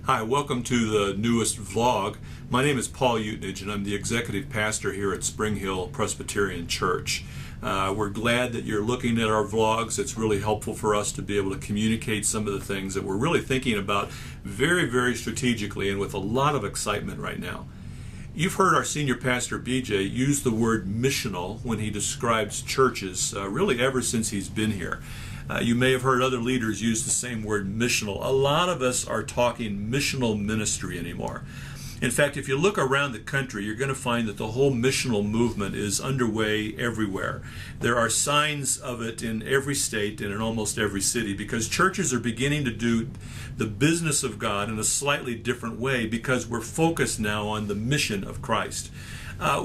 Hi, welcome to the newest vlog. My name is Paul Utnage and I'm the executive pastor here at Springhill Presbyterian Church. We're glad that you're looking at our vlogs. It's really helpful for us to be able to communicate some of the things that we're really thinking about very strategically and with a lot of excitement right now. You've heard our senior pastor BJ use the word missional when he describes churches really ever since he's been here. You may have heard other leaders use the same word missional. A lot of us are talking missional ministry anymore. In fact, if you look around the country, you're going to find that the whole missional movement is underway everywhere. There are signs of it in every state and in almost every city because churches are beginning to do the business of God in a slightly different way because we're focused now on the mission of Christ.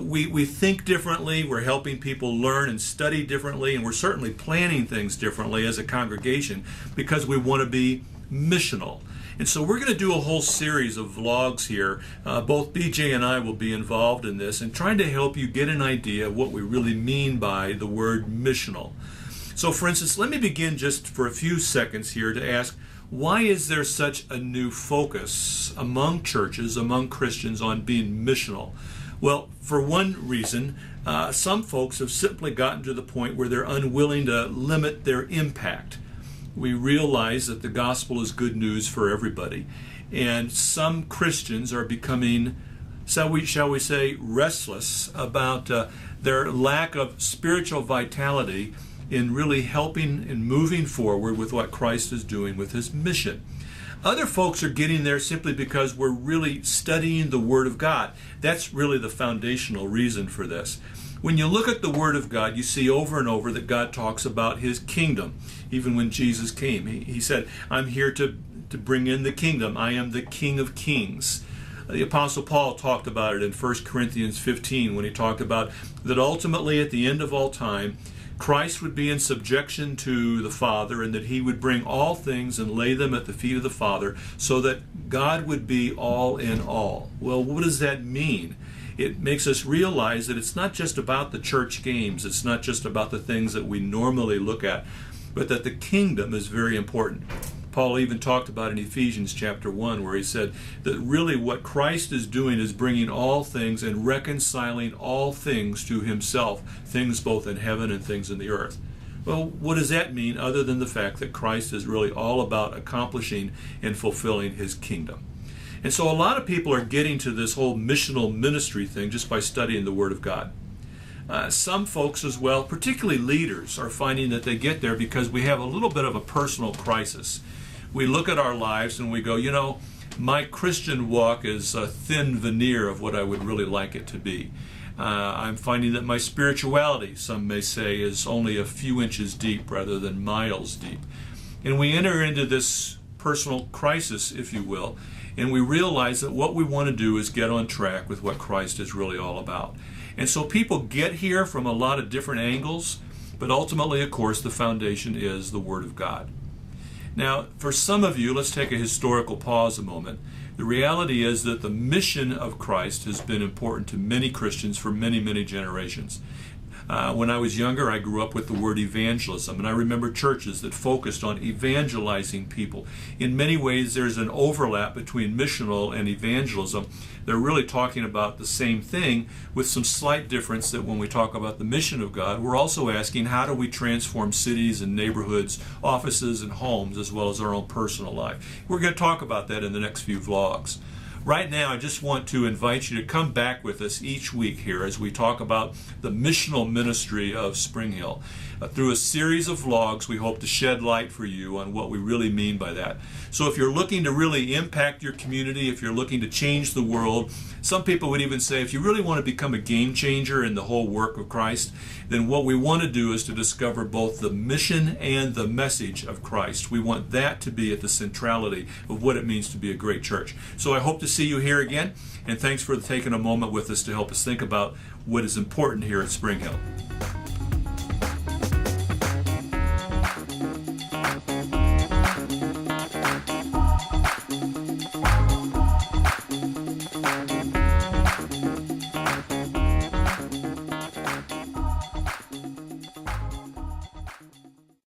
We think differently, we're helping people learn and study differently, and we're certainly planning things differently as a congregation because we want to be missional. And so we're going to do a whole series of vlogs here. Both BJ and I will be involved in this and trying to help you get an idea of what we really mean by the word missional. So for instance, let me begin just for a few seconds here to ask, why is there such a new focus among churches, among Christians on being missional? Well, for one reason, some folks have simply gotten to the point where they're unwilling to limit their impact. We realize that the gospel is good news for everybody, and some Christians are becoming, shall we say, restless about their lack of spiritual vitality in really helping and moving forward with what Christ is doing with his mission. Other folks are getting there simply because we're really studying the Word of God. That's really the foundational reason for this. When you look at the Word of God, you see over and over that God talks about His kingdom. Even when Jesus came, He said, I'm here to bring in the kingdom. I am the King of Kings. The Apostle Paul talked about it in 1 Corinthians 15 when he talked about that ultimately at the end of all time, Christ would be in subjection to the Father and that he would bring all things and lay them at the feet of the Father so that God would be all in all. Well, what does that mean? It makes us realize that it's not just about the church games, it's not just about the things that we normally look at, but that the kingdom is very important. Paul even talked about in Ephesians chapter 1 where he said that really what Christ is doing is bringing all things and reconciling all things to himself, things both in heaven and things in the earth. Well, what does that mean other than the fact that Christ is really all about accomplishing and fulfilling his kingdom? And so a lot of people are getting to this whole missional ministry thing just by studying the Word of God. Some folks as well, particularly leaders, are finding that they get there because we have a little bit of a personal crisis. We look at our lives and we go, you know, my Christian walk is a thin veneer of what I would really like it to be. I'm finding that my spirituality, some may say, is only a few inches deep rather than miles deep. And we enter into this personal crisis, if you will, and we realize that what we want to do is get on track with what Christ is really all about. And so people get here from a lot of different angles, but ultimately, of course, the foundation is the Word of God. Now, for some of you, let's take a historical pause a moment. The reality is that the mission of Christ has been important to many Christians for many generations. When I was younger, I grew up with the word evangelism, and I remember churches that focused on evangelizing people. In many ways, there's an overlap between missional and evangelism. They're really talking about the same thing with some slight difference that when we talk about the mission of God, we're also asking how do we transform cities and neighborhoods, offices and homes, as well as our own personal life. We're going to talk about that in the next few vlogs. Right now, I just want to invite you to come back with us each week here as we talk about the missional ministry of Springhill. Through a series of vlogs, we hope to shed light for you on what we really mean by that. So if you're looking to really impact your community, if you're looking to change the world, some people would even say if you really want to become a game changer in the whole work of Christ, then what we want to do is to discover both the mission and the message of Christ. We want that to be at the centrality of what it means to be a great church. So I hope to see you here again, and thanks for taking a moment with us to help us think about what is important here at Springhill.